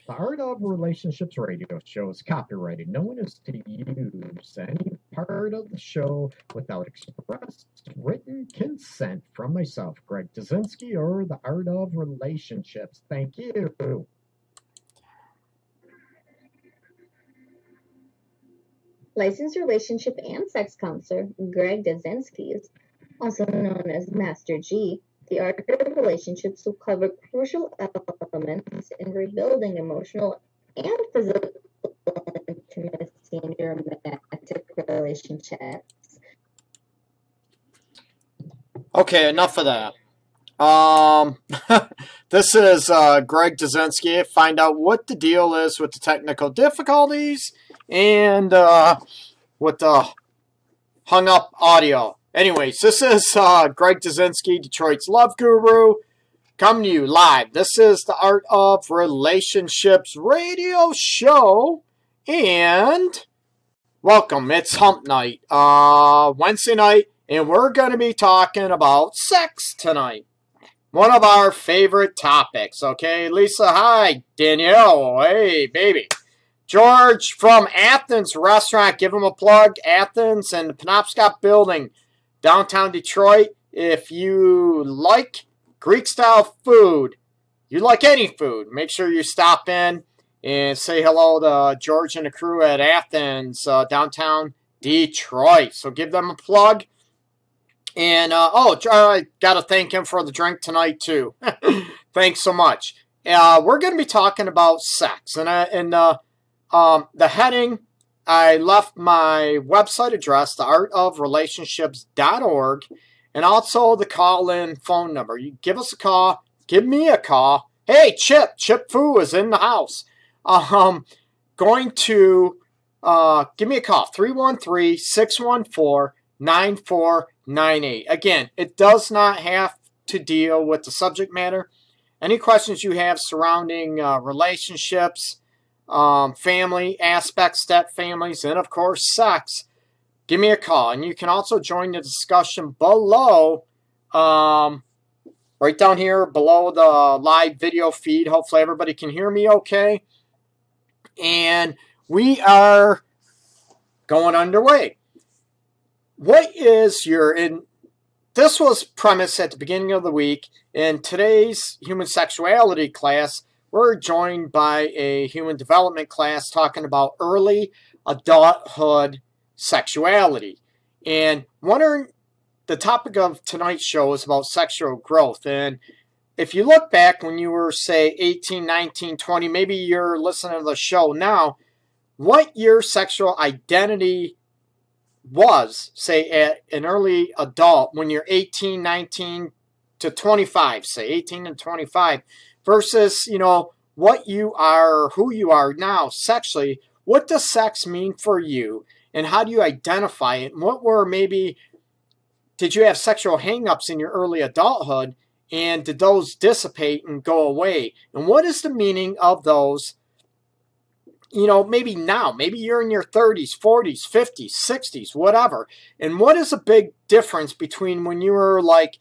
The Art of Relationships radio show is copyrighted. No one is to use any part of the show without express written consent from myself, Greg Dazinski, or The Art of Relationships. Thank you. Licensed relationship and sex counselor Greg Dazinski, also known as Master G, the art of relationships will cover crucial elements in rebuilding emotional and physical intimacy in your romantic relationships. Okay, enough of that. This is Greg Dazinski. Find out what the deal is with the technical difficulties and with the hung up audio. Anyways, this is Greg Dazinski, Detroit's Love Guru, coming to you live. This is the Art of Relationships radio show, and welcome. It's Hump Night, Wednesday night, and we're going to be talking about sex tonight. One of our favorite topics, okay? Lisa, hi. Danielle, hey, baby. George from Athens Restaurant, give him a plug. Athens and the Penobscot Building, downtown Detroit. If you like Greek-style food, you like any food, make sure you stop in and say hello to George and the crew at Athens, downtown Detroit. So give them a plug. And, I got to thank him for the drink tonight, too. Thanks so much. We're going to be talking about sex. And the heading, I left my website address, theartofrelationships.org, and also the call-in phone number. You give us a call. Give me a call. Hey, Chip Fu is in the house. Going to give me a call, 313-614-9498. Again, it does not have to deal with the subject matter. Any questions you have surrounding relationships, family aspects, step families, and of course sex, give me a call. And you can also join the discussion below, right down here below the live video feed. Hopefully everybody can hear me okay. And we are going underway. What is this was premised at the beginning of the week. In today's human sexuality class, we're joined by a human development class talking about early adulthood sexuality. And the topic of tonight's show is about sexual growth. And if you look back when you were, say, 18, 19, 20, maybe you're listening to the show now, what your sexual identity was, say, at an early adult when you're 18, 19 to 25, say 18 and 25, versus, what you are, who you are now sexually. What does sex mean for you, and how do you identify it? And what were did you have sexual hang-ups in your early adulthood, and did those dissipate and go away? And what is the meaning of those? Maybe now, maybe you're in your 30s, 40s, 50s, 60s, whatever. And what is a big difference between when you were like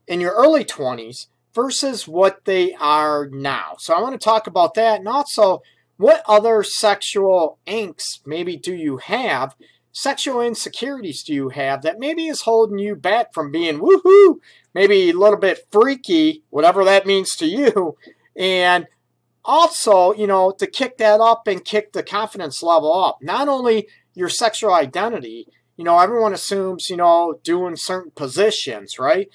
in your early 20s versus what they are now? So I want to talk about that. And also, what other sexual angst maybe do you have? Sexual insecurities do you have that maybe is holding you back from being woohoo, maybe a little bit freaky, whatever that means to you. And also, to kick that up and kick the confidence level up. Not only your sexual identity, everyone assumes, doing certain positions, right?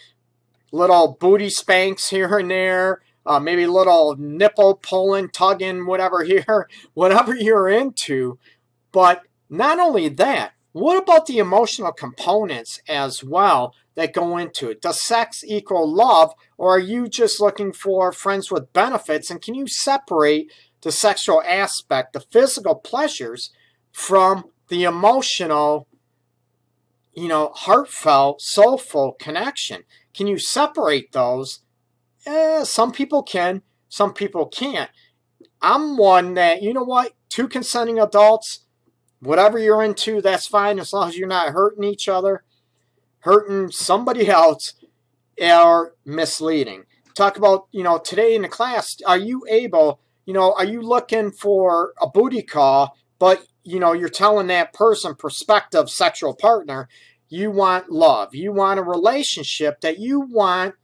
Little booty spanks here and there, maybe little nipple pulling, tugging, whatever you're into. But not only that, what about the emotional components as well that go into it? Does sex equal love, or are you just looking for friends with benefits? And can you separate the sexual aspect, the physical pleasures, from the emotional, heartfelt, soulful connection? Can you separate those? Some people can, some people can't. I'm one that, two consenting adults, whatever you're into, that's fine, as long as you're not hurting each other, hurting somebody else, or misleading. Talk about, today in the class, are you able, are you looking for a booty call, but, you're telling that person, prospective sexual partner, you want love. You want a relationship, that you want,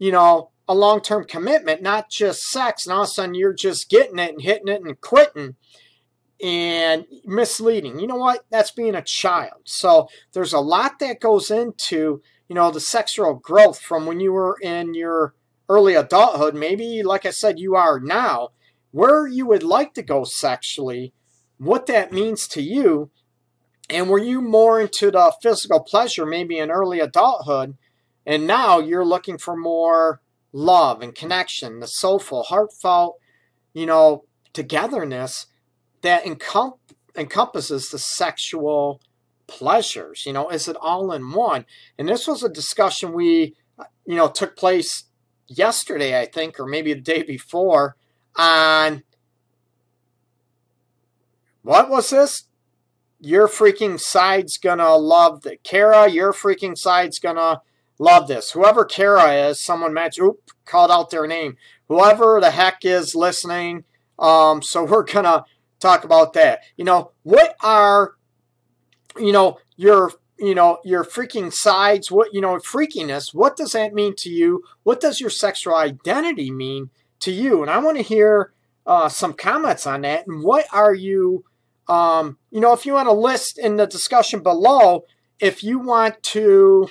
a long-term commitment, not just sex, and all of a sudden you're just getting it and hitting it and quitting and misleading. You know what? That's being a child. So there's a lot that goes into, the sexual growth from when you were in your early adulthood, maybe like I said, you are now, where you would like to go sexually, what that means to you, and were you more into the physical pleasure maybe in early adulthood, and now you're looking for more love and connection, the soulful, heartfelt, togetherness that encompasses the sexual pleasures. Is it all in one? And this was a discussion we, took place yesterday, I think, or maybe the day before, on what was this? Your freaking side's gonna love the Kara. Your freaking side's gonna love this. Whoever Kara is, someone called out their name. Whoever the heck is listening. So we're gonna talk about that. What are, your freaking sides? What, freakiness? What does that mean to you? What does your sexual identity mean to you? And I want to hear some comments on that. And what are you? If you want to list in the discussion below, if you want to,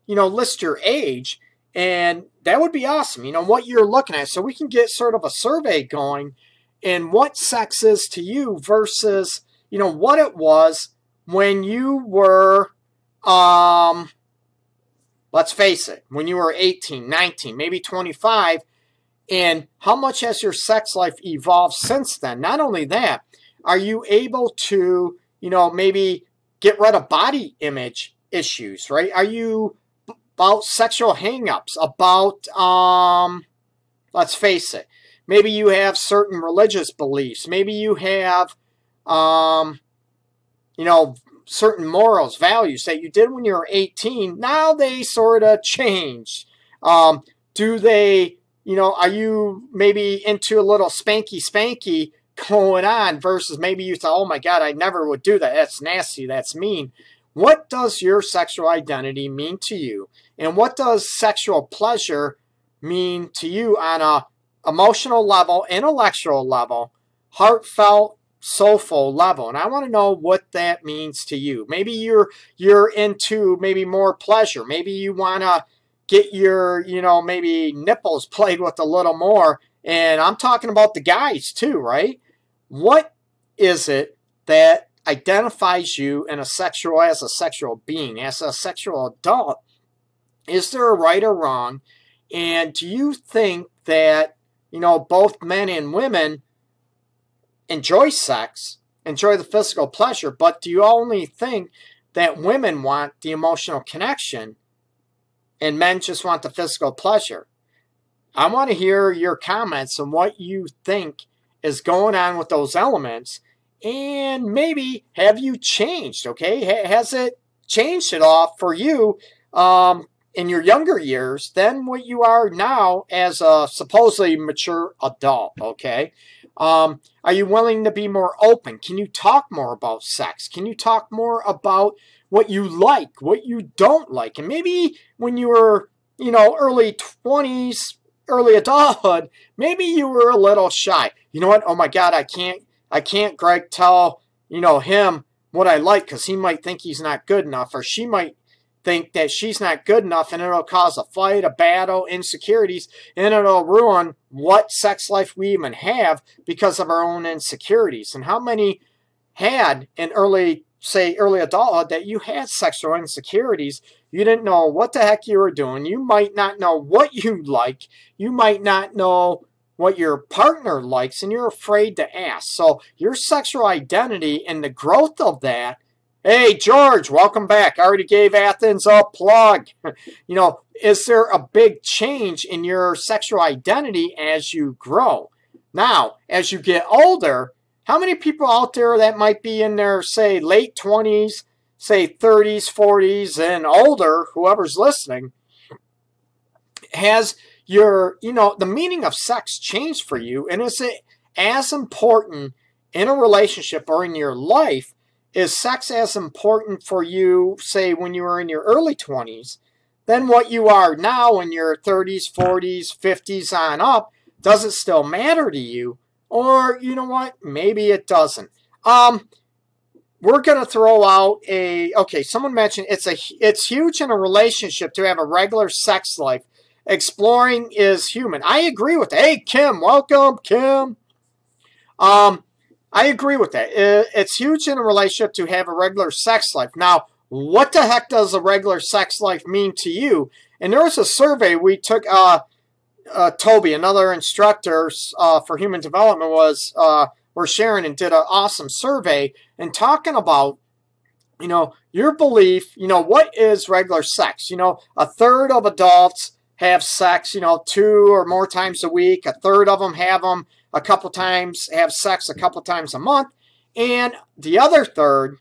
list your age, and that would be awesome, what you're looking at, so we can get sort of a survey going in what sex is to you versus, what it was when you were, let's face it, when you were 18, 19, maybe 25, and how much has your sex life evolved since then? Not only that, are you able to, maybe get rid of body image issues, right? Are you about sexual hangups, about, let's face it, maybe you have certain religious beliefs, maybe you have, certain morals, values that you did when you were 18, now they sort of changed. Do they, are you maybe into a little spanky going on versus maybe you thought, oh my God, I never would do that. That's nasty. That's mean. What does your sexual identity mean to you? And what does sexual pleasure mean to you on a emotional level, intellectual level, heartfelt, soulful level? And I want to know what that means to you. Maybe you're into maybe more pleasure. Maybe you want to get your, maybe nipples played with a little more. And I'm talking about the guys too, right? What is it that identifies you as a sexual being, as a sexual adult? Is there a right or wrong? And do you think that, both men and women enjoy sex, enjoy the physical pleasure, but do you only think that women want the emotional connection and men just want the physical pleasure? I want to hear your comments on what you think is going on with those elements, and maybe have you changed, okay? Has it changed at all for you in your younger years than what you are now as a supposedly mature adult, okay? Are you willing to be more open? Can you talk more about sex? Can you talk more about what you like, what you don't like? And maybe when you were, early 20s, early adulthood, maybe you were a little shy. You know what? Oh my God, I can't, Greg, tell, him what I like because he might think he's not good enough, or she might think that she's not good enough, and it'll cause a fight, a battle, insecurities, and it'll ruin what sex life we even have because of our own insecurities. And how many had in early adulthood that you had sexual insecurities? You didn't know what the heck you were doing. You might not know what you like. You might not know what your partner likes, and you're afraid to ask. So your sexual identity and the growth of that. Hey, George, welcome back. I already gave Athens a plug. Is there a big change in your sexual identity as you grow? Now, as you get older, how many people out there that might be in their, say, late 20s, say 30s, 40s, and older, whoever's listening, has your, the meaning of sex changed for you? And is it as important in a relationship or in your life? Is sex as important for you, say, when you were in your early 20s, than what you are now in your 30s, 40s, 50s on up? Does it still matter to you? Or, you know what, maybe it doesn't. We're going to throw out okay, someone mentioned it's huge in a relationship to have a regular sex life. Exploring is human. I agree with that. Hey, Kim, welcome, Kim. I agree with that. It's huge in a relationship to have a regular sex life. Now, what the heck does a regular sex life mean to you? And there was a survey we took. Toby, another instructor for human development, we're sharing and did an awesome survey and talking about, your belief, what is regular sex? A third of adults have sex, 2 or more times a week. A third of them have them a couple times, have sex a couple times a month. And the other third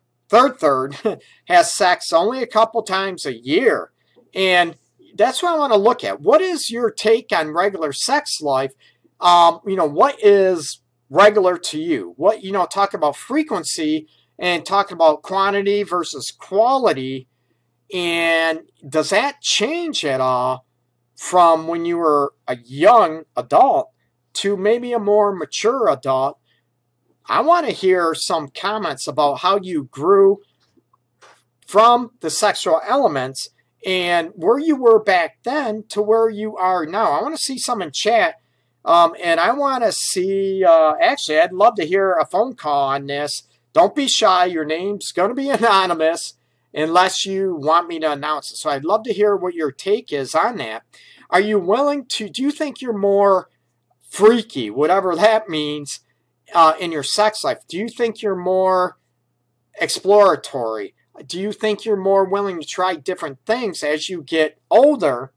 has sex only a couple times a year. And that's what I want to look at. What is your take on regular sex life? What is regular to you? What, talk about frequency and talking about quantity versus quality. And does that change at all from when you were a young adult to maybe a more mature adult? I want to hear some comments about how you grew from the sexual elements and where you were back then to where you are now. I want to see some in chat. And I want to see, actually, I'd love to hear a phone call on this. Don't be shy. Your name's going to be anonymous unless you want me to announce it. So I'd love to hear what your take is on that. Are you willing to, do you think you're more freaky, whatever that means, in your sex life? Do you think you're more exploratory? Do you think you're more willing to try different things as you get older?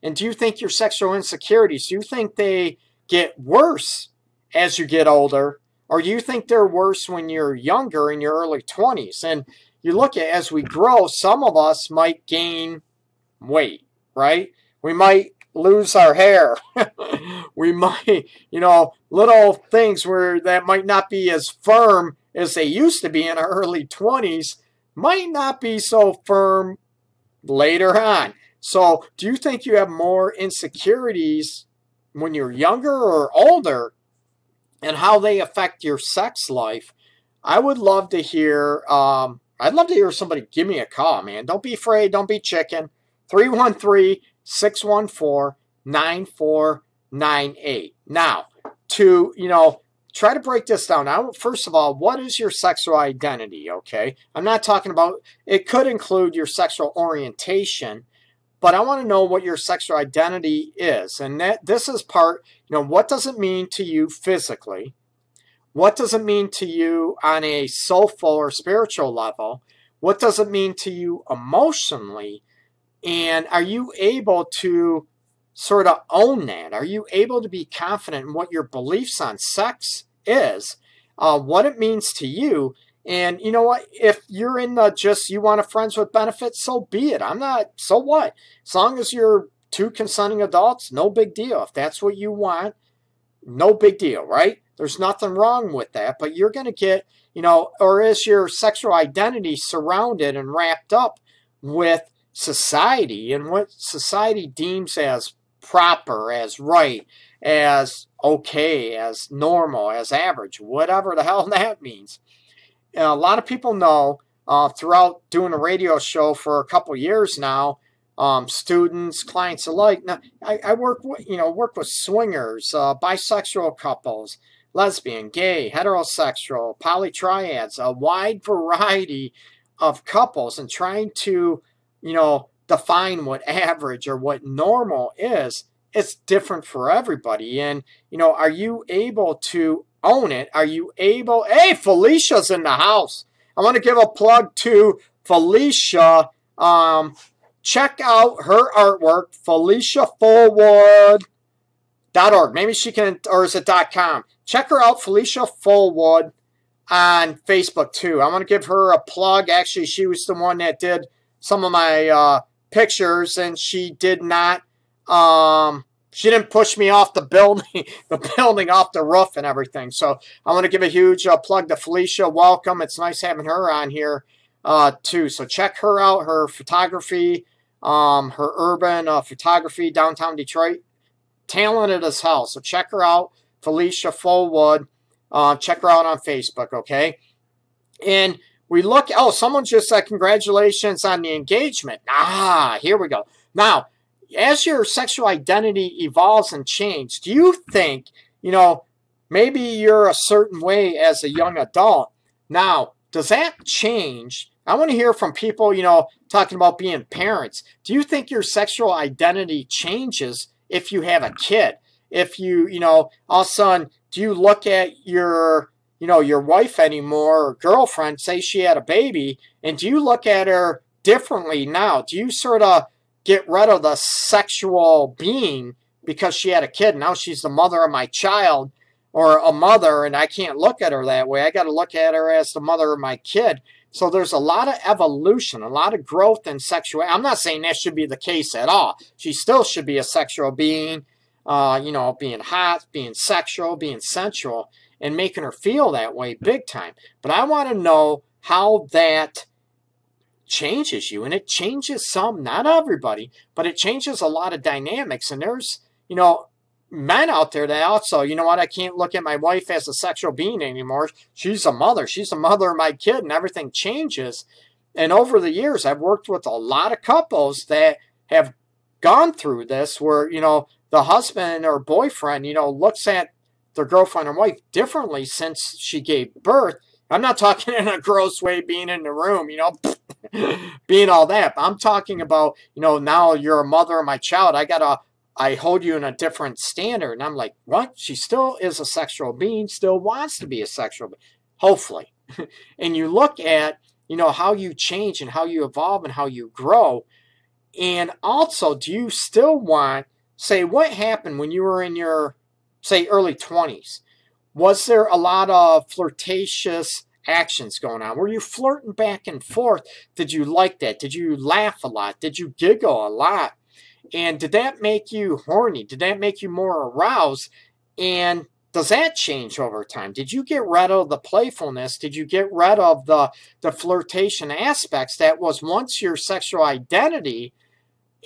And do you think your sexual insecurities, do you think they get worse as you get older? Or do you think they're worse when you're younger, in your early 20s? And you look at, as we grow, some of us might gain weight, right? We might lose our hair. We might, little things where that might not be as firm as they used to be in our early 20s might not be so firm later on. So do you think you have more insecurities when you're younger or older, and how they affect your sex life? I would love to hear, I'd love to hear somebody give me a call, man. Don't be afraid. Don't be chicken. 313-614-9498. Now, to, try to break this down. Now, first of all, what is your sexual identity, okay? I'm not talking about, it could include your sexual orientation, but I want to know what your sexual identity is. And this is part, what does it mean to you physically? What does it mean to you on a soulful or spiritual level? What does it mean to you emotionally? And are you able to sort of own that? Are you able to be confident in what your beliefs on sex is, what it means to you? And you know what? If you're in the just you want a friends with benefits, so be it. I'm not, so what? As long as you're two consenting adults, no big deal. If that's what you want, no big deal, right? There's nothing wrong with that. But you're going to get, or is your sexual identity surrounded and wrapped up with society and what society deems as proper, as right, as okay, as normal, as average, whatever the hell that means. A lot of people know throughout doing a radio show for a couple years now, students, clients alike. Now, I work with swingers, bisexual couples, lesbian, gay, heterosexual, polytriads, a wide variety of couples, and trying to, define what average or what normal is. It's different for everybody. And, are you able to own it? Are you able? Hey, Felicia's in the house. I want to give a plug to Felicia. Check out her artwork, FeliciaFullwood.org. Maybe she can, or is it .com? Check her out, Felicia Fullwood, on Facebook too. I want to give her a plug. Actually, she was the one that did some of my pictures, and she did not she didn't push me off the building, off the roof and everything. So I want to give a huge plug to Felicia. Welcome. It's nice having her on here too. So check her out, her photography, her urban photography, downtown Detroit. Talented as hell. So check her out, Felicia Fullwood. Check her out on Facebook, okay? And we look, oh, someone just said congratulations on the engagement. Here we go. Now, as your sexual identity evolves and changes, do you think, maybe you're a certain way as a young adult. Now, does that change? I want to hear from people, talking about being parents. Do you think your sexual identity changes if you have a kid? If you, all of a sudden, do you look at your wife anymore, or girlfriend, say she had a baby, and do you look at her differently now? Do you sort of get rid of the sexual being because she had a kid? Now she's the mother of my child, or a mother, and I can't look at her that way. I got to look at her as the mother of my kid. So there's a lot of evolution, a lot of growth in sexual. I'm not saying that should be the case at all. She still should be a sexual being, being hot, being sexual, being sensual, and making her feel that way big time. But I want to know how that changes you. And it changes some, not everybody, but it changes a lot of dynamics. And there's, men out there that also, I can't look at my wife as a sexual being anymore. She's a mother. She's the mother of my kid, and everything changes. And over the years, I've worked with a lot of couples that have gone through this where, the husband or boyfriend, looks at their girlfriend or wife differently since she gave birth. I'm not talking in a gross way, being in the room, being all that. But I'm talking about, now you're a mother of my child. I hold you in a different standard. And I'm like, what? She still is a sexual being, still wants to be a sexual being, hopefully. And you look at, how you change and how you evolve and how you grow. And also, do you still want, say, what happened when you were in your, say, early 20s? Was there a lot of flirtatious actions going on? Were you flirting back and forth? Did you like that? Did you laugh a lot? Did you giggle a lot? And did that make you horny? Did that make you more aroused? And does that change over time? Did you get rid of the playfulness? Did you get rid of the flirtation aspects that was once your sexual identity,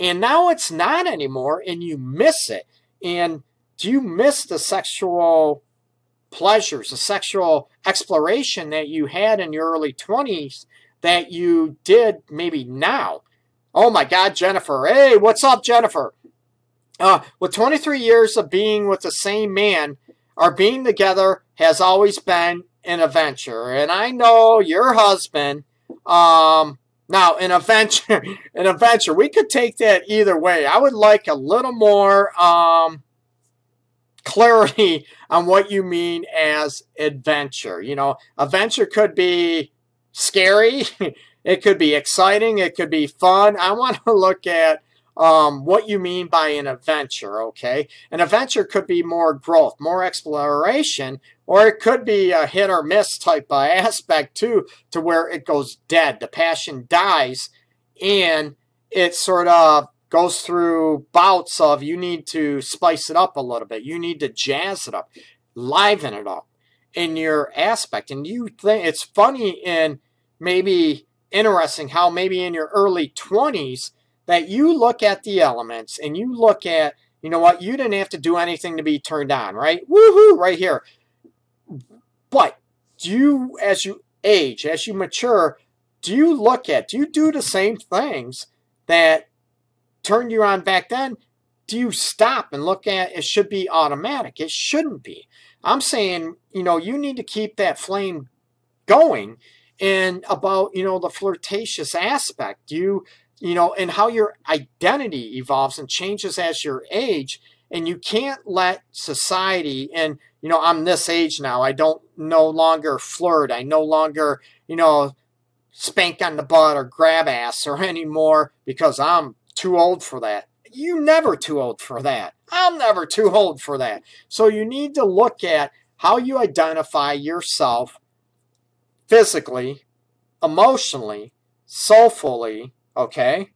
and now it's not anymore, and you miss it? And do you miss the sexual pleasures, the sexual exploration that you had in your early 20s that you did maybe now? Oh my God, Jennifer. Hey, what's up, Jennifer? With 23 years of being with the same man, our being together has always been an adventure. And I know your husband, now an adventure, we could take that either way. I would like a little more clarity on what you mean as adventure. Adventure could be scary. It could be exciting. It could be fun. I want to look at what you mean by an adventure, okay? An adventure could be more growth, more exploration, or it could be a hit or miss type of aspect too, to where it goes dead. The passion dies, and it sort of goes through bouts of you need to spice it up a little bit. You need to jazz it up, liven it up in your aspect. And you think it's funny and maybe interesting how maybe in your early 20s that you look at the elements and you look at, you didn't have to do anything to be turned on, right? Woohoo, right here. But as you age, as you mature, do you do the same things that turned you on back then? Do you stop and look at it should be automatic? It shouldn't be. I'm saying, you need to keep that flame going. And about, the flirtatious aspect, and how your identity evolves and changes as your age. And you can't let society, and, I'm this age now, I don't no longer flirt. I no longer, spank on the butt or grab ass or anymore because I'm too old for that. You're never too old for that. I'm never too old for that. So you need to look at how you identify yourself physically, emotionally, soulfully, okay?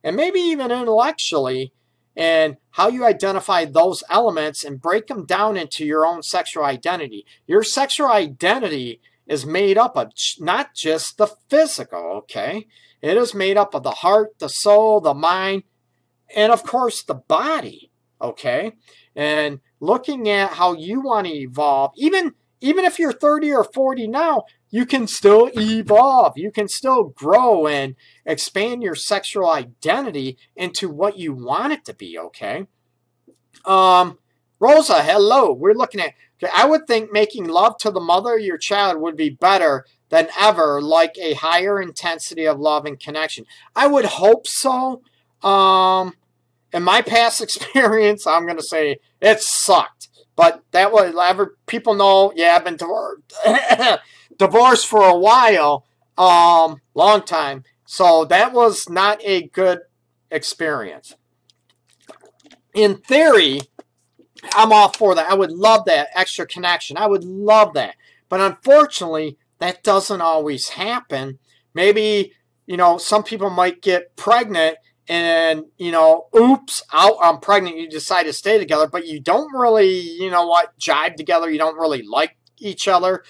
And maybe even intellectually, and how you identify those elements and break them down into your own sexual identity. Your sexual identity is made up of not just the physical, okay? It is made up of the heart, the soul, the mind, and of course the body, okay? And looking at how you want to evolve, even if you're 30 or 40 now, you can still evolve. You can still grow and expand your sexual identity into what you want it to be, okay? Rosa, hello. We're looking at, okay, I would think making love to the mother of your child would be better than ever, like a higher intensity of love and connection. I would hope so. In my past experience, I'm going to say it sucked. But that was, people know, yeah, I've been divorced for a while, long time. So that was not a good experience. In theory, I'm all for that. I would love that extra connection. I would love that. But unfortunately, that doesn't always happen. Maybe, you know, some people might get pregnant and, you know, oops, I'm pregnant. You decide to stay together, but you don't really, you know what, jive together. You don't really like each other.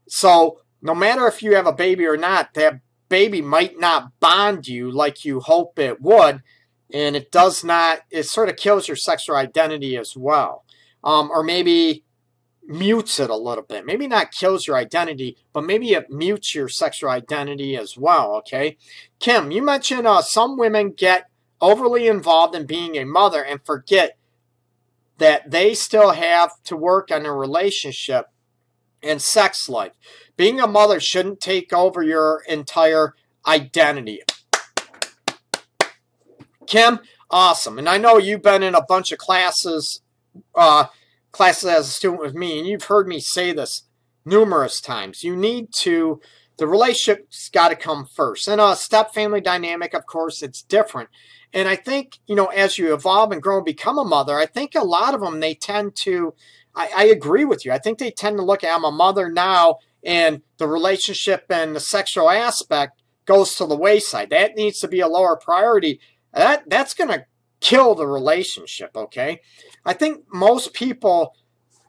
So no matter if you have a baby or not, that baby might not bond you like you hope it would. And it does not, it sort of kills your sexual identity as well. Or maybe mutes it a little bit. Maybe not kills your identity, but maybe it mutes your sexual identity as well, okay? Kim, you mentioned some women get overly involved in being a mother and forget that they still have to work on a relationship and sex life. Being a mother shouldn't take over your entire identity. Kim, awesome. And I know you've been in a bunch of classes as a student with me, and you've heard me say this numerous times. You need to, the relationship's got to come first. In a step family dynamic, of course, it's different. And I think, you know, as you evolve and grow and become a mother, I think a lot of them, they tend to, I agree with you. I think they tend to look at, I'm a mother now, and the relationship and the sexual aspect goes to the wayside. That needs to be a lower priority. That's going to kill the relationship, okay? I think most people,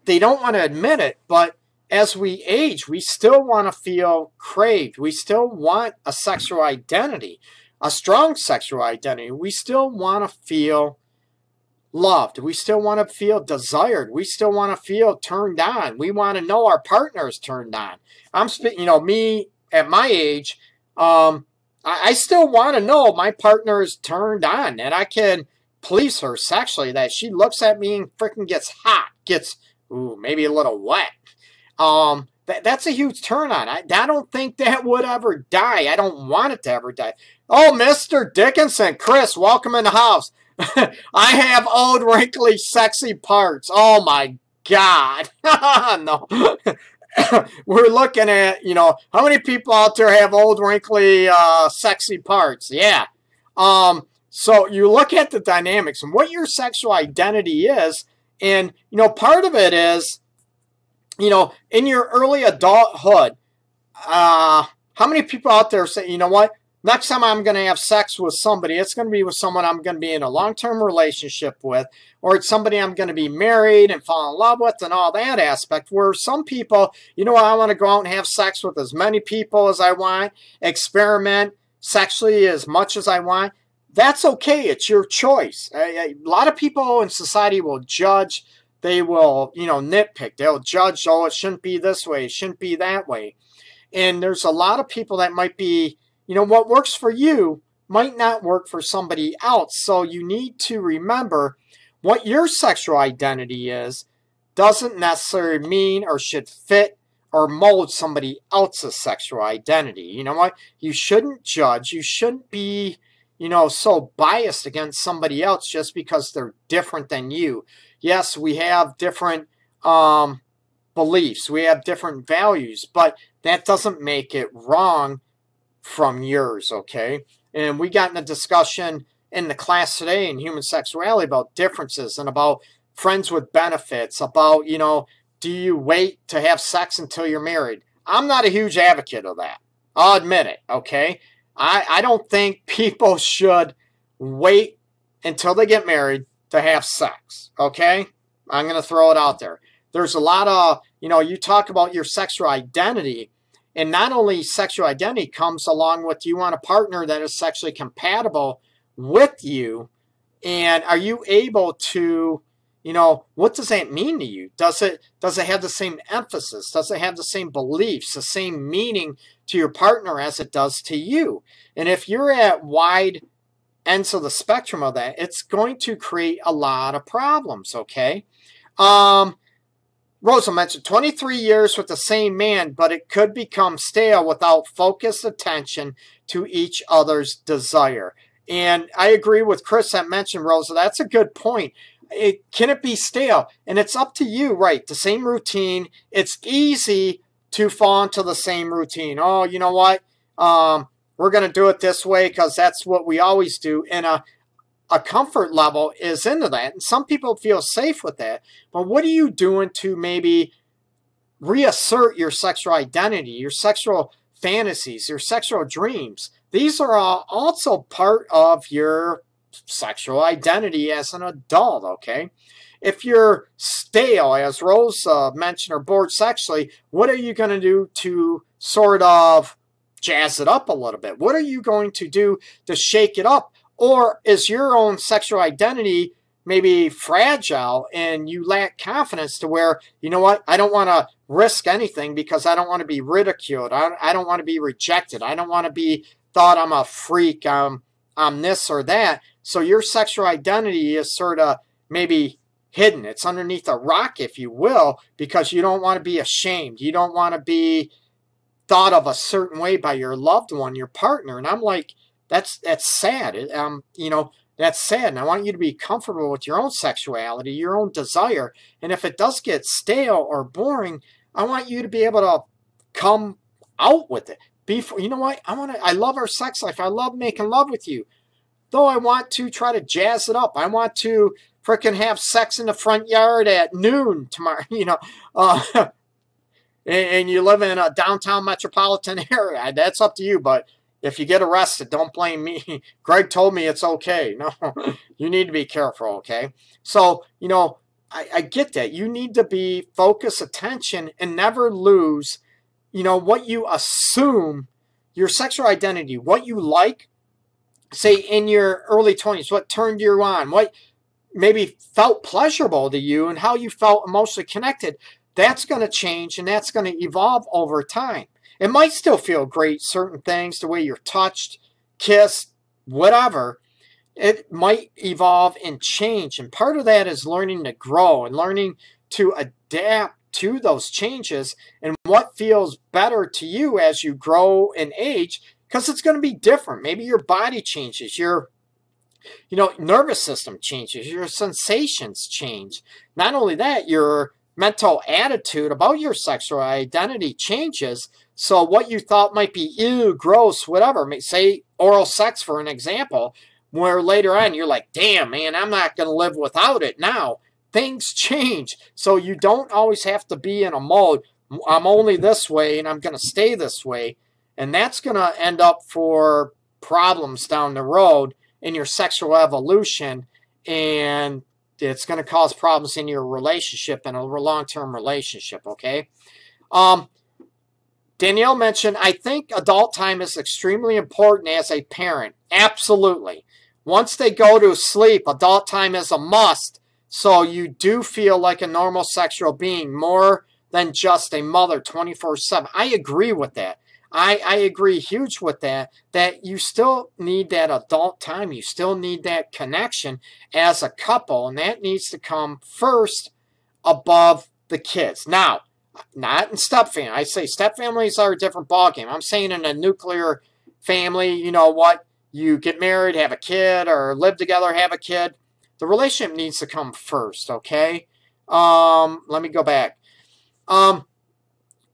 they don't want to admit it, but as we age, we still want to feel craved. We still want a sexual identity, a strong sexual identity. We still want to feel loved. We still want to feel desired. We still want to feel turned on. We want to know our partner is turned on. I'm speaking, you know, me at my age, I still want to know my partner is turned on and I can please her sexually, that she looks at me and freaking gets hot, gets, ooh, maybe a little wet. That's a huge turn on. I don't think that would ever die. I don't want it to ever die. Oh, Mr. Dickinson, Chris, welcome in the house. I have old, wrinkly, sexy parts. Oh, my God. No. We're looking at, you know, how many people out there have old, wrinkly, sexy parts? Yeah. So you look at the dynamics and what your sexual identity is. And, you know, part of it is, you know, in your early adulthood, how many people out there say, you know what, next time I'm going to have sex with somebody, it's going to be with someone I'm going to be in a long-term relationship with, or it's somebody I'm going to be married and fall in love with and all that aspect, where some people, you know what, I want to go out and have sex with as many people as I want, experiment sexually as much as I want. That's okay. It's your choice. A lot of people in society will judge. They will, you know, nitpick. They'll judge, oh, it shouldn't be this way. It shouldn't be that way. And there's a lot of people that might be, you know, what works for you might not work for somebody else. So you need to remember what your sexual identity is doesn't necessarily mean or should fit or mold somebody else's sexual identity. You know what? You shouldn't judge. You shouldn't be, you know, so biased against somebody else just because they're different than you. Yes, we have different beliefs. We have different values, but that doesn't make it wrong from yours, okay? And we got in a discussion in the class today in human sexuality about differences and about friends with benefits, about, you know, do you wait to have sex until you're married? I'm not a huge advocate of that. I'll admit it, okay? I don't think people should wait until they get married to have sex, okay? I'm going to throw it out there. There's a lot of, you talk about your sexual identity, and not only sexual identity comes along with you want a partner that is sexually compatible with you, and are you able to, what does that mean to you? Does it have the same emphasis? Does it have the same beliefs, the same meaning to your partner as it does to you? And if you're at wide ends of the spectrum of that, it's going to create a lot of problems, okay? Rosa mentioned 23 years with the same man, but it could become stale without focused attention to each other's desire. And I agree with Chris that mentioned, Rosa, that's a good point. Can it be stale? And it's up to you, right? The same routine. It's easy to fall into the same routine. Oh, you know what? We're going to do it this way because that's what we always do. And a comfort level is into that. And some people feel safe with that. But what are you doing to maybe reassert your sexual identity, your sexual fantasies, your sexual dreams? These are also part of your sexual identity as an adult, okay? If you're stale, as Rose mentioned, or bored sexually, what are you going to do to sort of jazz it up a little bit? What are you going to do to shake it up? Or is your own sexual identity maybe fragile and you lack confidence to where, you know what, I don't want to risk anything because I don't want to be ridiculed. I don't want to be rejected. I don't want to be thought I'm a freak. I'm this or that. So your sexual identity is sort of maybe hidden. It's underneath a rock, if you will, because you don't want to be ashamed. You don't want to be thought of a certain way by your loved one, your partner. And I'm like, that's sad. That's sad. And I want you to be comfortable with your own sexuality, your own desire. And if it does get stale or boring, I want you to be able to come out with it. You know what? I love our sex life. I love making love with you. Though I want to try to jazz it up. I want to frickin' have sex in the front yard at noon tomorrow, and you live in a downtown metropolitan area. That's up to you. But if you get arrested, don't blame me. Greg told me it's okay. No, you need to be careful, okay? So, I get that. You need to be focused attention and never lose, what you assume, your sexual identity, what you like, say in your early 20s, what turned you on, what maybe felt pleasurable to you and how you felt emotionally connected. That's going to change and that's going to evolve over time. It might still feel great, certain things, the way you're touched, kissed, whatever. It might evolve and change. And part of that is learning to grow and learning to adapt to those changes and what feels better to you as you grow and age, because it's going to be different. Maybe your body changes, your nervous system changes, your sensations change. Not only that, your mental attitude about your sexual identity changes. So what you thought might be ew, gross, whatever, say oral sex for an example, where later on you're like, damn, man, I'm not going to live without it now. Things change. So you don't always have to be in a mode, I'm only this way and I'm going to stay this way. And that's going to end up for problems down the road in your sexual evolution. And it's going to cause problems in your relationship and a long-term relationship, okay? Danielle mentioned, I think adult time is extremely important as a parent. Absolutely. Once they go to sleep, adult time is a must. So you do feel like a normal sexual being more than just a mother 24/7. I agree with that. I agree huge with that you still need that adult time. You still need that connection as a couple, and that needs to come first above the kids. Now, not in step family. I say step families are a different ballgame. I'm saying in a nuclear family, you know what? You get married, have a kid, or live together, have a kid. The relationship needs to come first, okay? Let me go back.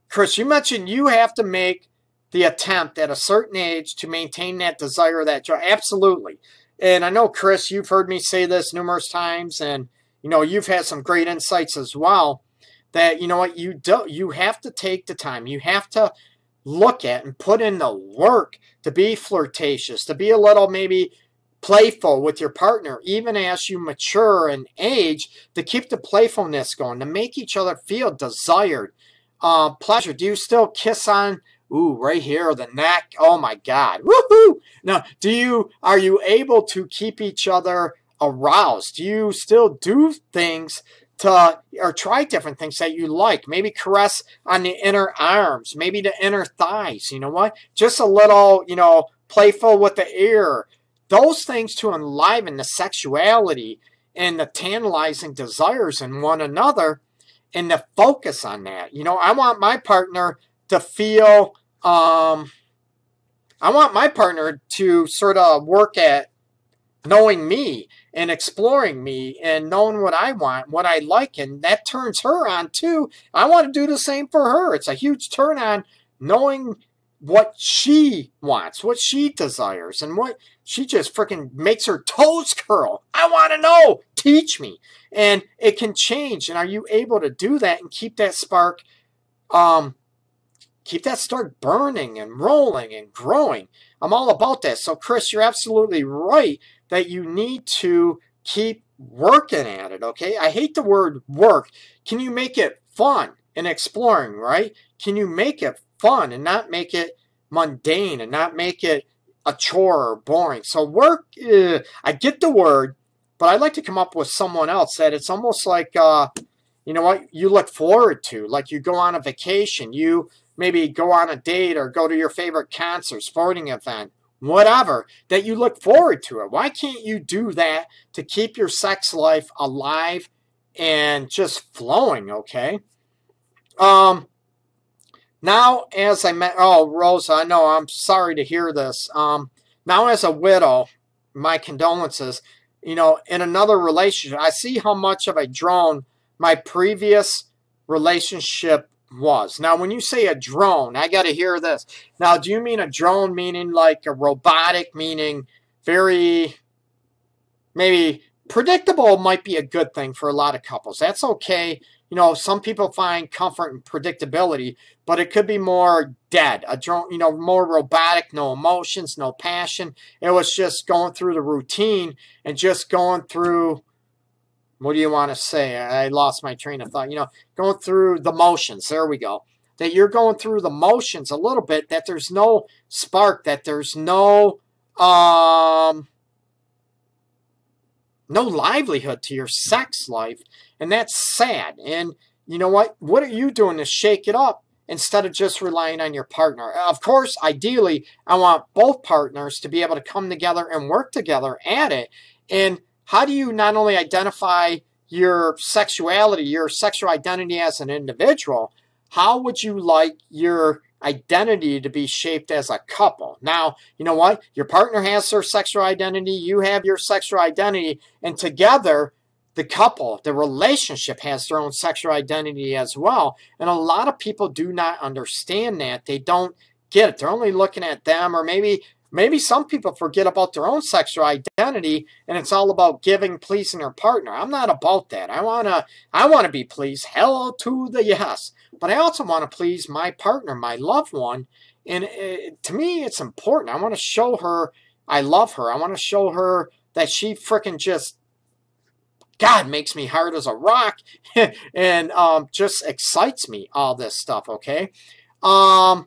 Chris, you mentioned you have to make the attempt at a certain age to maintain that desire, that joy. Absolutely. And I know, Chris, you've heard me say this numerous times, and you've had some great insights as well, that you have to take the time. You have to look at and put in the work to be flirtatious, to be a little maybe playful with your partner, even as you mature and age, to keep the playfulness going, to make each other feel desired, pleasure. Do you still kiss on, ooh, right here, the neck? Oh my God, woohoo! Now, are you able to keep each other aroused? Do you still do things or try different things that you like? Maybe caress on the inner arms, maybe the inner thighs. You know what? Just a little, playful with the ear. Those things to enliven the sexuality and the tantalizing desires in one another, and to focus on that. I want my partner to feel, I want my partner to sort of work at knowing me and exploring me and knowing what I want, what I like, and that turns her on too. I want to do the same for her. It's a huge turn on knowing what she wants, what she desires, and what she just freaking makes her toes curl. I want to know. Teach me. And it can change. And are you able to do that and keep that spark burning and rolling and growing? I'm all about that. So Chris, you're absolutely right that you need to keep working at it, okay? I hate the word work. Can you make it fun and exploring, right? Can you make it fun and not make it mundane and not make it a chore or boring? So work, I get the word, but I like to come up with someone else that it's almost like, you know what, you look forward to. Like you go on a vacation, you maybe go on a date or go to your favorite concert, sporting event, whatever, that you look forward to it. Why can't you do that to keep your sex life alive and just flowing, okay? Now, as I met, oh, Rosa, I know, I'm sorry to hear this. Now, as a widow, my condolences, in another relationship, I see how much of a drone my previous relationship was. Now, when you say a drone, I got to hear this. Now, do you mean a drone meaning like a robotic, meaning very, maybe predictable might be a good thing for a lot of couples. That's okay. Some people find comfort in predictability, but it could be more dead. A drone, more robotic, no emotions, no passion. It was just going through the routine and just going through, what do you want to say? I lost my train of thought. Going through the motions. There we go. That you're going through the motions a little bit, that there's no spark, that there's no livelihood to your sex life, and that's sad. And you know what? What are you doing to shake it up instead of just relying on your partner? Of course, ideally, I want both partners to be able to come together and work together at it. And how do you not only identify your sexuality, your sexual identity as an individual, how would you like your identity to be shaped as a couple? Now, you know what? Your partner has their sexual identity, you have your sexual identity, and together, the couple, the relationship has their own sexual identity as well. And a lot of people do not understand that. They don't get it. They're only looking at them, or maybe some people forget about their own sexual identity, and it's all about giving, pleasing their partner. I'm not about that. I wanna be pleased. Hello to the yes. But I also want to please my partner, my loved one. And to me, it's important. I want to show her I love her. I want to show her that she freaking just, God, makes me hard as a rock and just excites me, all this stuff, okay? Oh,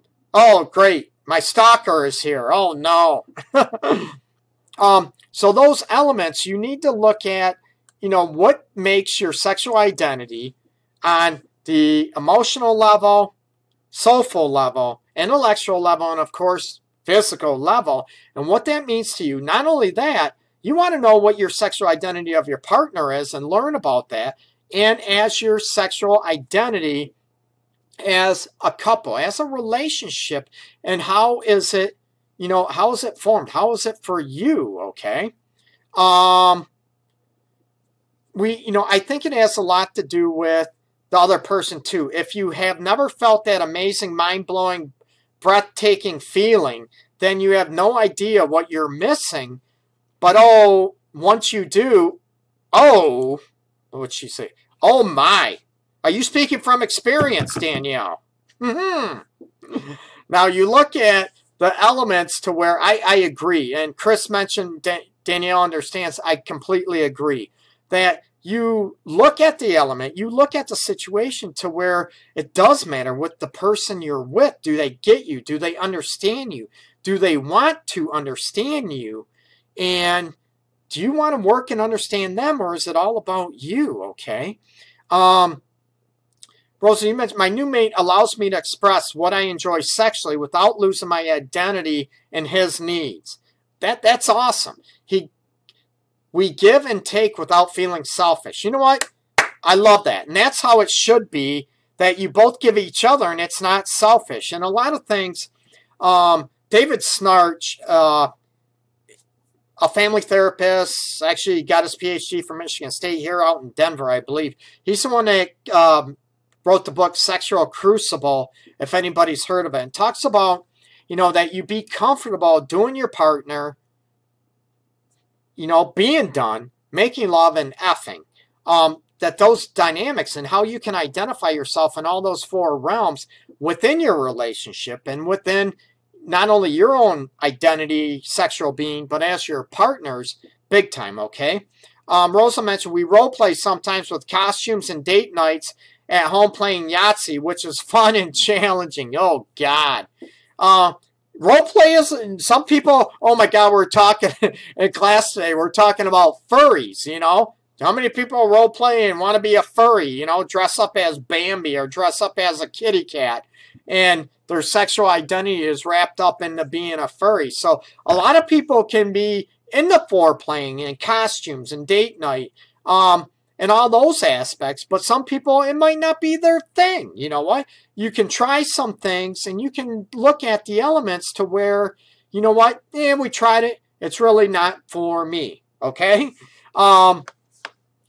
great. My stalker is here. Oh, no. So those elements, you need to look at, what makes your sexual identity on the emotional level, soulful level, intellectual level, and of course, physical level, and what that means to you. Not only that, you want to know what your sexual identity of your partner is and learn about that, and as your sexual identity as a couple, as a relationship, and how is it, how is it formed? How is it for you, okay? I think it has a lot to do with the other person too. If you have never felt that amazing, mind-blowing, breathtaking feeling, then you have no idea what you're missing. But once you do, what'd she say? Oh my. Are you speaking from experience, Danielle? Now you look at the elements to where I agree. And Chris mentioned Danielle understands, I completely agree. That you look at the element, you look at the situation to where it does matter with the person you're with. Do they get you? Do they understand you? Do they want to understand you? And do you want to work and understand them, or is it all about you? Okay. Rosa, you mentioned my new mate allows me to express what I enjoy sexually without losing my identity and his needs. That's awesome. We give and take without feeling selfish. You know what? I love that. And that's how it should be, that you both give each other and it's not selfish. And a lot of things, David Snarch, a family therapist, actually got his PhD from Michigan State here out in Denver, I believe. He's the one that wrote the book Sexual Crucible, if anybody's heard of it. And talks about, that you be comfortable doing your partner, being done, making love and effing. That those dynamics and how you can identify yourself in all those four realms within your relationship and within not only your own identity, sexual being, but as your partner's, big time, okay? Rosa mentioned we role play sometimes with costumes and date nights at home playing Yahtzee, which is fun and challenging. Oh, God. Role play is, some people, oh my God, we're talking in class today, we're talking about furries, How many people role play and want to be a furry, dress up as Bambi or dress up as a kitty cat, and their sexual identity is wrapped up into being a furry. So a lot of people can be into foreplaying and costumes and date night, and all those aspects, but some people, it might not be their thing. You know what? You can try some things and you can look at the elements to where, you know what? We tried it. It's really not for me. Okay?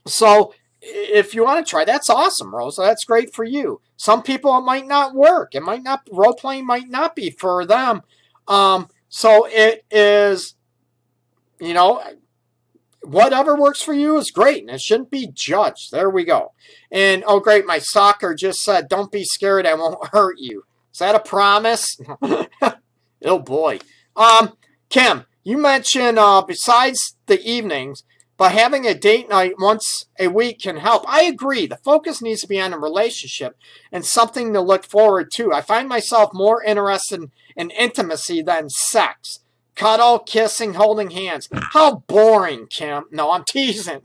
So if you want to try, that's awesome, Rosa. That's great for you. Some people, it might not work. It might not, role playing might not be for them. So it is, whatever works for you is great, and it shouldn't be judged. There we go. And, oh, great, my stalker just said, don't be scared, I won't hurt you. Is that a promise? Oh, boy. Kim, you mentioned besides the evenings, but having a date night once a week can help. I agree. The focus needs to be on a relationship and something to look forward to. I find myself more interested in intimacy than sex. Cuddle, kissing, holding hands. How boring, Kim. No, I'm teasing.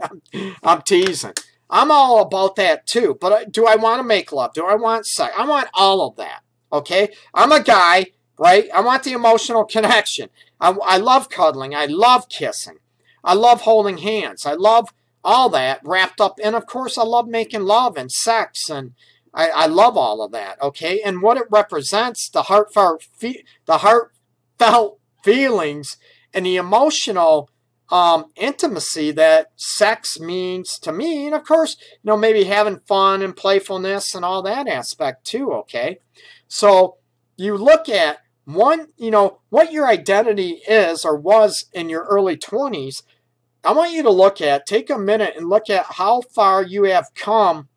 I'm teasing. I'm all about that too. But do I want to make love? Do I want sex? I want all of that. Okay? I'm a guy, right? I want the emotional connection. I love cuddling. I love kissing. I love holding hands. I love all that wrapped up. And of course, I love making love and sex. And I love all of that. Okay? And what it represents, the heartfelt feelings and the emotional intimacy that sex means to me. And of course, maybe having fun and playfulness and all that aspect too, okay? So you look at what your identity is or was in your early 20s. I want you to take a minute and look at how far you have come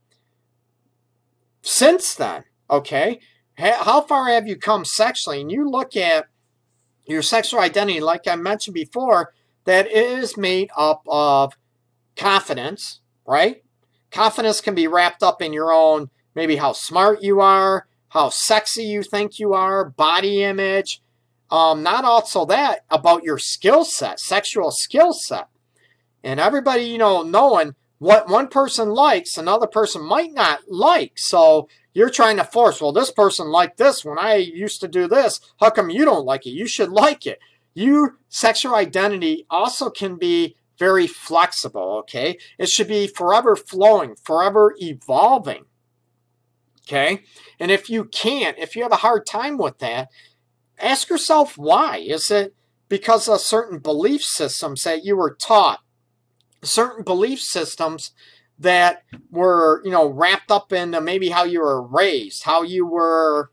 since then, okay? How far have you come sexually? And you look at your sexual identity, like I mentioned before, that is made up of confidence, right? Confidence can be wrapped up in your own, maybe how smart you are, how sexy you think you are, body image. Not also that, about your skill set, sexual skill set. And everybody, knowing what one person likes, another person might not like. So you're trying to force, well, this person liked this when I used to do this. How come you don't like it? You should like it. Your sexual identity also can be very flexible, okay? It should be forever flowing, forever evolving, okay? And if you can't, if you have a hard time with that, ask yourself why. Is it because of certain belief systems that you were taught? Certain belief systems that were, wrapped up in maybe how you were raised, how you were,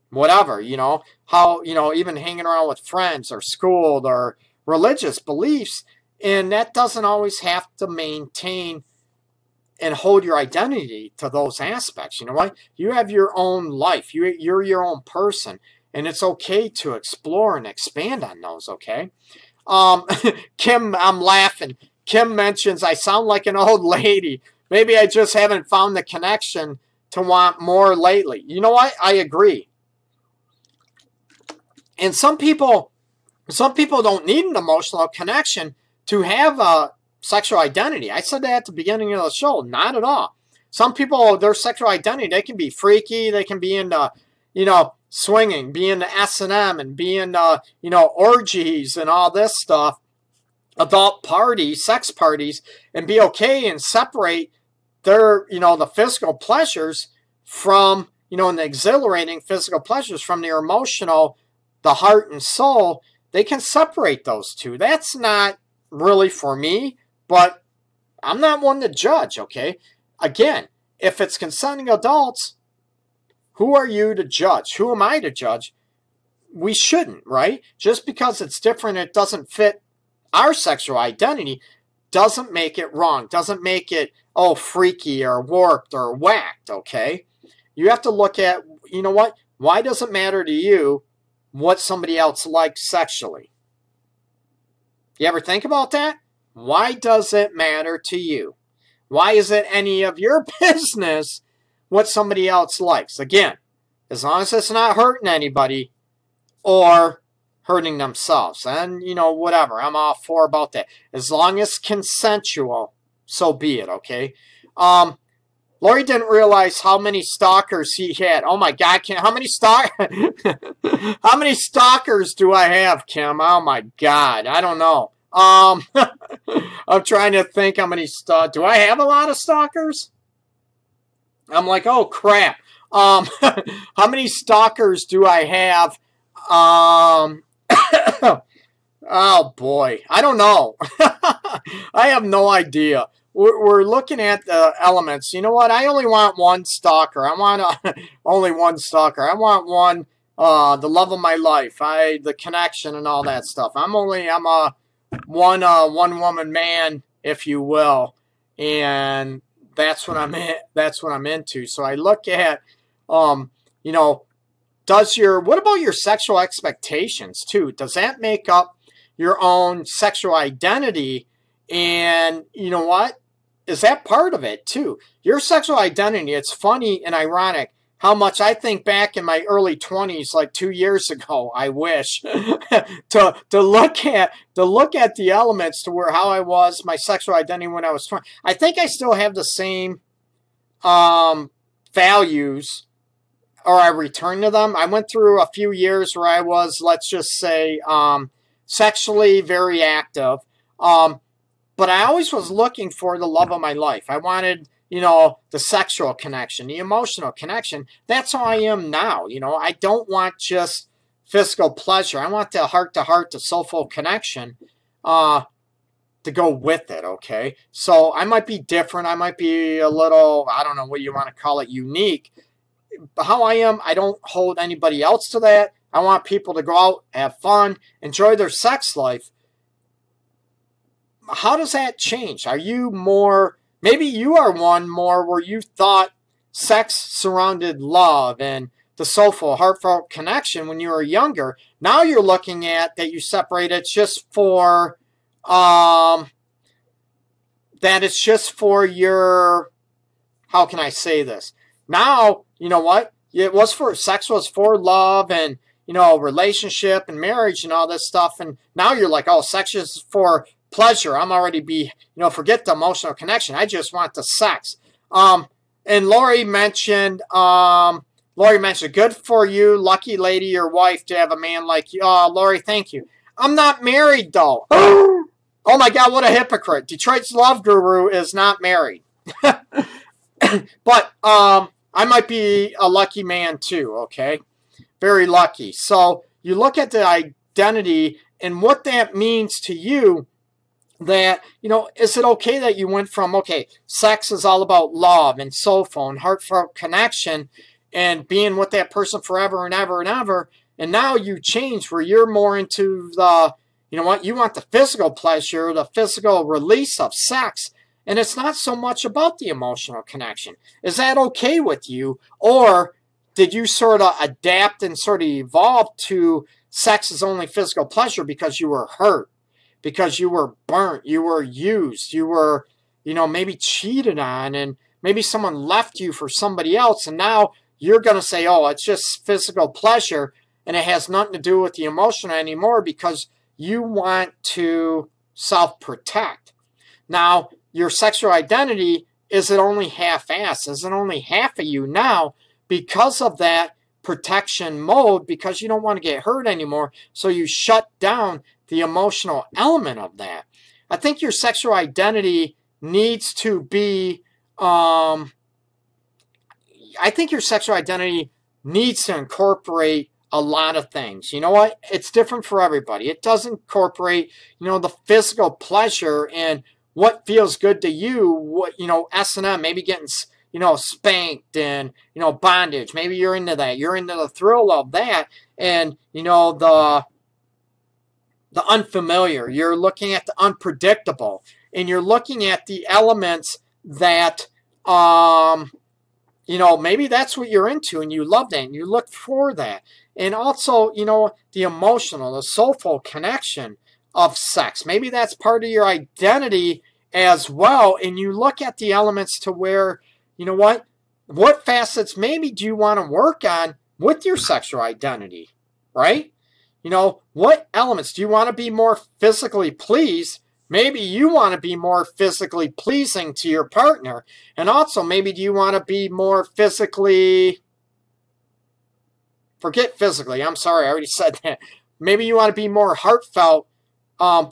whatever, how, even hanging around with friends or schooled or religious beliefs. And that doesn't always have to maintain and hold your identity to those aspects. You know what? You have your own life. You're your own person. And it's okay to explore and expand on those, okay? Kim, I'm laughing. Kim mentions, I sound like an old lady. Maybe I just haven't found the connection to want more lately. You know what? I agree. And some people don't need an emotional connection to have a sexual identity. I said that at the beginning of the show. Not at all. Some people, their sexual identity, they can be freaky. They can be into, swinging, be into S&M and be into, orgies and all this stuff, adult parties, sex parties, and be okay and separate their, the physical pleasures from, and the exhilarating physical pleasures from their emotional, the heart and soul. They can separate those two. That's not really for me, but I'm not one to judge, okay? Again, if it's consenting adults, who are you to judge? Who am I to judge? We shouldn't, right? Just because it's different, it doesn't fit our sexual identity, doesn't make it wrong, doesn't make it, freaky or warped or whacked, okay? You have to look at, you know what? Why does it matter to you what somebody else likes sexually? You ever think about that? Why does it matter to you? Why is it any of your business what somebody else likes? Again, as long as it's not hurting anybody or hurting themselves. And, whatever. I'm all for about that. As long as consensual, so be it, okay? Lori didn't realize how many stalkers he had. Oh my God, Kim, how many stalkers do I have, Kim? Oh my God, I don't know. I'm trying to think how many do I have a lot of stalkers? I'm like, oh crap. How many stalkers do I have? Oh boy, I don't know. I have no idea. We're looking at the elements. You know what? I only want one stalker. I want only one stalker. I want one, the love of my life. The connection and all that stuff. I'm a one woman man, if you will, and that's what I'm into. So I look at, what about your sexual expectations too? Does that make up your own sexual identity? And you know what? Is that part of it too? Your sexual identity, it's funny and ironic how much I think back in my early 20s, like 2 years ago, I wish, to look at the elements to where how I was, my sexual identity when I was 20. I think I still have the same values, or I return to them. I went through a few years where I was, let's just say, sexually very active. But I always was looking for the love of my life. I wanted, the sexual connection, the emotional connection. That's how I am now. I don't want just physical pleasure. I want the heart-to-heart, the soulful connection to go with it, okay? So I might be different. I might be a little, I don't know what you want to call it, unique. But how I am, I don't hold anybody else to that. I want people to go out, have fun, enjoy their sex life. How does that change? Are you more, maybe you are one more where you thought sex surrounded love and the soulful, heartfelt connection when you were younger. Now you're looking at that you separate it just for, that it's just for your, how can I say this? Now, you know what? Sex was for love and, relationship and marriage and all this stuff. And now you're like, oh, sex is for pleasure. I'm already forget the emotional connection. I just want the sex. And Lori mentioned, good for you, lucky lady, your wife, to have a man like you. Oh, Lori, thank you. I'm not married though. Oh my God, what a hypocrite. Detroit's Love Guru is not married. But I might be a lucky man too, okay? Very lucky. So you look at the identity and what that means to you. That, is it okay that you went from, okay, sex is all about love and soulful and heartfelt connection and being with that person forever and ever and ever, and now you change where you're more into the, you want the physical pleasure, the physical release of sex, and it's not so much about the emotional connection. Is that okay with you? Or did you sort of adapt and sort of evolve to sex is only physical pleasure because you were hurt? because you were burnt, you were used, you were, maybe cheated on, and maybe someone left you for somebody else, and now you're going to say, oh, it's just physical pleasure, and it has nothing to do with the emotion anymore because you want to self-protect. Now, your sexual identity isn't only half-assed, isn't only half of you now because of that protection mode, because you don't want to get hurt anymore, so you shut down the emotional element of that. I think your sexual identity needs to be, I think your sexual identity needs to incorporate a lot of things. You know what? It's different for everybody. It does incorporate, the physical pleasure and what feels good to you, what, S&M, maybe getting, spanked and, bondage. Maybe you're into that. You're into the thrill of that. And, the unfamiliar. You're looking at the unpredictable. And you're looking at the elements that, maybe that's what you're into and you love that and you look for that. And also, the emotional, the soulful connection of sex. Maybe that's part of your identity as well. And you look at the elements to where, what facets maybe do you want to work on with your sexual identity, right? What elements do you want to be more physically pleased? Maybe you want to be more physically pleasing to your partner. And also, maybe do you want to be more physically, forget physically, I'm sorry, I already said that. Maybe you want to be more heartfelt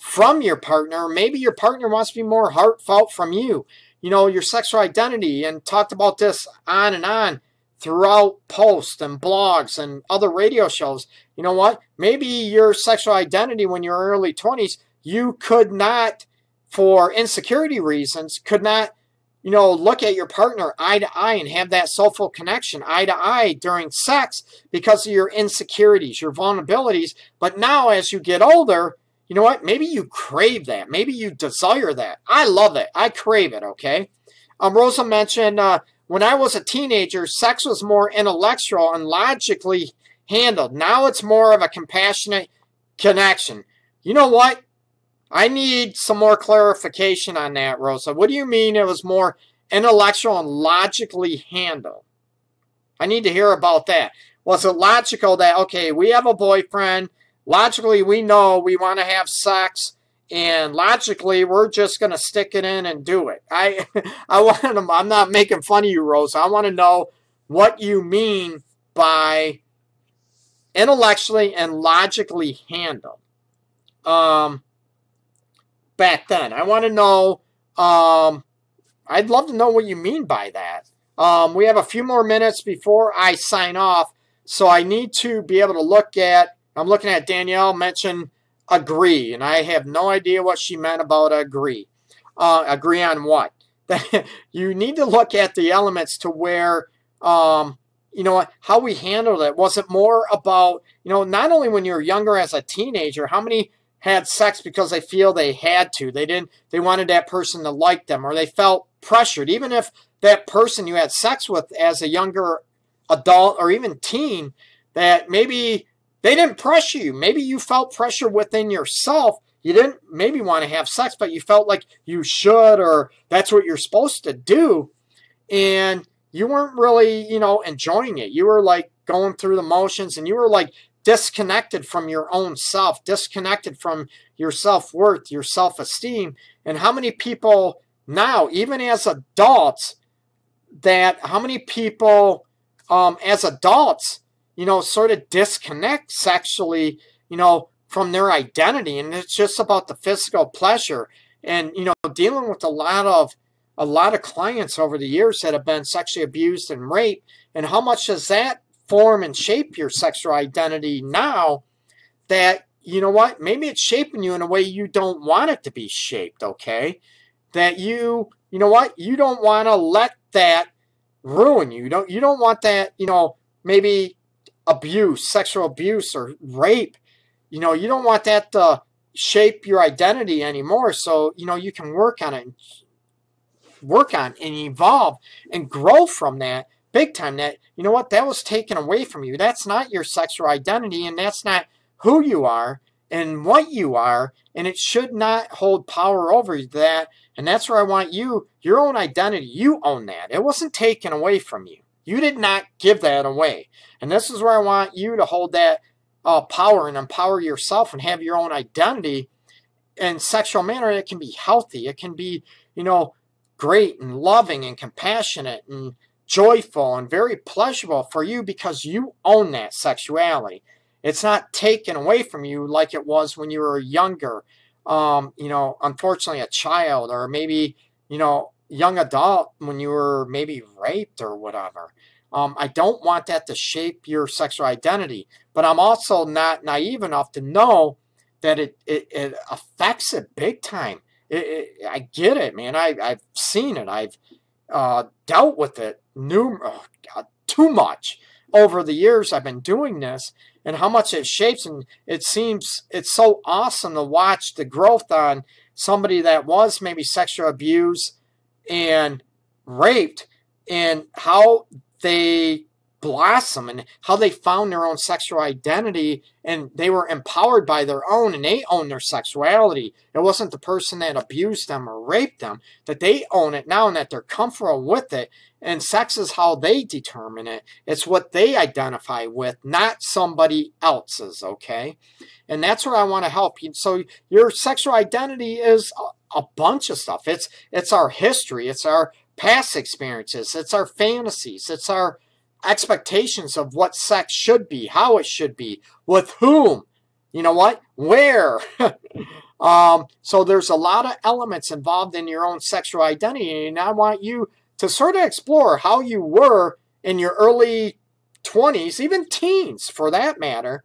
from your partner. Maybe your partner wants to be more heartfelt from you. Your sexual identity, and talked about this on and on throughout posts and blogs and other radio shows. You know what? Maybe your sexual identity when you're early 20s, you could not, for insecurity reasons, could not, look at your partner eye to eye and have that soulful connection eye to eye during sex because of your insecurities, your vulnerabilities. But now as you get older, you know what? Maybe you crave that. Maybe you desire that. I love it. I crave it, okay? Rosa mentioned when I was a teenager, sex was more intellectual and logically handled. Now it's more of a compassionate connection. You know what? I need some more clarification on that, Rosa. What do you mean it was more intellectual and logically handled? I need to hear about that. Was it logical that, okay, we have a boyfriend, logically we know we want to have sex, and logically we're just going to stick it in and do it? I'm not making fun of you, Rosa. I want to know what you mean by intellectually and logically handled. Back then, I want to know, I'd love to know what you mean by that. We have a few more minutes before I sign off, so I need to be able to look at, I'm looking at Danielle mention agree, and I have no idea what she meant about agree. Agree on what? You need to look at the elements to where, how we handled it. Was it more about, not only when you were younger as a teenager, how many had sex because they feel they had to. They wanted that person to like them, or they felt pressured. Even if that person you had sex with as a younger adult or even teen, that maybe they didn't pressure you. Maybe you felt pressure within yourself. You didn't maybe want to have sex, but you felt like you should, or that's what you're supposed to do. And you weren't really, enjoying it. You were like going through the motions, and you were like disconnected from your own self, disconnected from your self-worth, your self-esteem. And how many people now, even as adults, how many people as adults, sort of disconnect sexually, from their identity. And it's just about the physical pleasure. And, dealing with a lot of clients over the years that have been sexually abused and raped, and how much does that form and shape your sexual identity now that, maybe it's shaping you in a way you don't want it to be shaped, okay? That you don't want to let that ruin you. You don't want that, maybe abuse, sexual abuse or rape. You don't want that to shape your identity anymore. So, you can work on it, and evolve and grow from that big time. That, that was taken away from you. That's not your sexual identity, and that's not who you are. and what you are, and it should not hold power over that. And that's where I want you, your own identity, you own that. It wasn't taken away from you. You did not give that away. And this is where I want you to hold that power and empower yourself and have your own identity in sexual manner. It can be healthy. It can be, great and loving and compassionate and joyful and very pleasurable for you because you own that sexuality. It's not taken away from you like it was when you were younger, unfortunately a child, or maybe, young adult when you were maybe raped or whatever. I don't want that to shape your sexual identity, but I'm also not naive enough to know that it affects it big time. I get it, man. I've seen it. I've dealt with it too much over the years I've been doing this, and how much it shapes. And it seems it's so awesome to watch the growth on somebody that was maybe sexually abused and raped, and how they blossom and how they found their own sexual identity, and they were empowered by their own, and they own their sexuality. It wasn't the person that abused them or raped them, that they own it now and that they're comfortable with it. And sex is how they determine it. It's what they identify with, not somebody else's, okay? And that's where I want to help you. So your sexual identity is a bunch of stuff. It's our history. It's our past experiences. It's our fantasies. It's our expectations of what sex should be, how it should be, with whom, where. So there's a lot of elements involved in your own sexual identity, and I want you to sort of explore how you were in your early 20s, even teens for that matter,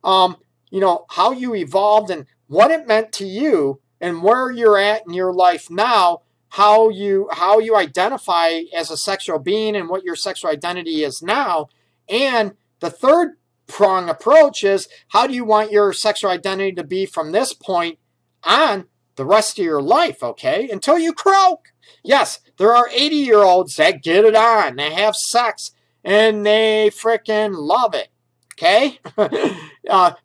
how you evolved and what it meant to you, and where you're at in your life now, how you identify as a sexual being and what your sexual identity is now. And the third prong approach is, how do you want your sexual identity to be from this point on the rest of your life, okay? Until you croak. Yes, there are 80-year-olds that get it on. They have sex and they freaking love it, okay?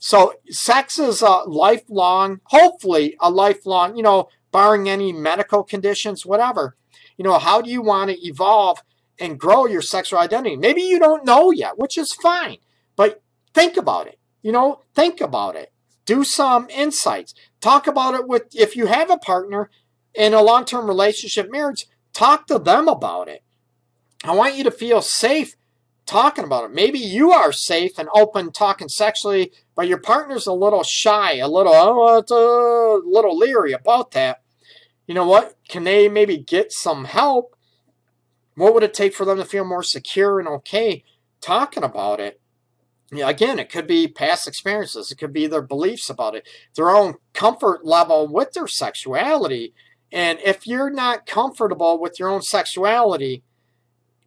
So sex is a lifelong, hopefully a lifelong, barring any medical conditions, whatever. How do you want to evolve and grow your sexual identity? Maybe you don't know yet, which is fine, but think about it. Think about it. Do some insights. Talk about it if you have a partner in a long-term relationship, marriage, talk to them about it. I want you to feel safe talking about it. Maybe you are safe and open talking sexually, but your partner's a little shy, a little leery about that. You know what? Can they maybe get some help? What would it take for them to feel more secure and okay talking about it? Again, it could be past experiences. It could be their beliefs about it, their own comfort level with their sexuality. And if you're not comfortable with your own sexuality,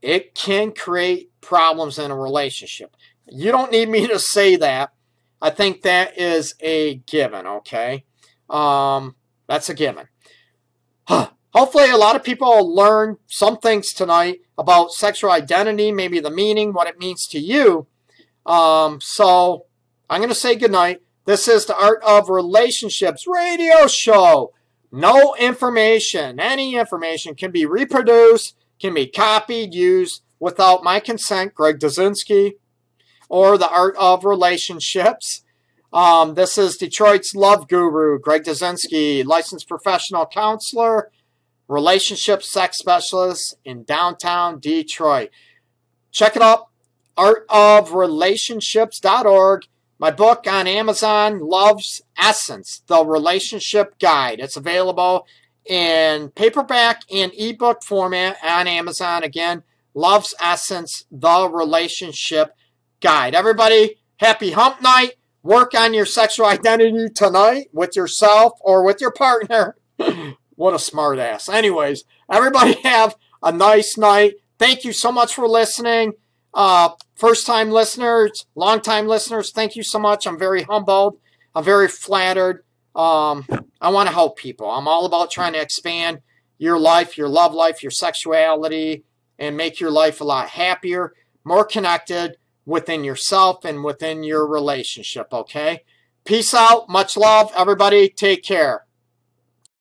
it can create problems in a relationship. You don't need me to say that. I think that is a given, okay? That's a given. Hopefully a lot of people will learn some things tonight about sexual identity, maybe the meaning, what it means to you. So I'm going to say goodnight. This is the Art of Relationships radio show. No information, any information can be reproduced, can be copied, used without my consent, Greg Dazinski, or the Art of Relationships. This is Detroit's Love Guru, Greg Dazinski, licensed professional counselor, relationship sex specialist in downtown Detroit. Check it out, artofrelationships.org. My book on Amazon, Love's Essence, The Relationship Guide. It's available in paperback and ebook format on Amazon. Again, Love's Essence, The Relationship Guide. Everybody, happy hump night. Work on your sexual identity tonight with yourself or with your partner. What a smart ass. Anyways, everybody have a nice night. Thank you so much for listening. First-time listeners, long-time listeners, thank you so much. I'm very humbled. I'm very flattered. I want to help people. I'm all about trying to expand your life, your love life, your sexuality, and make your life a lot happier, more connected within yourself and within your relationship, okay? Peace out. Much love, everybody. Take care.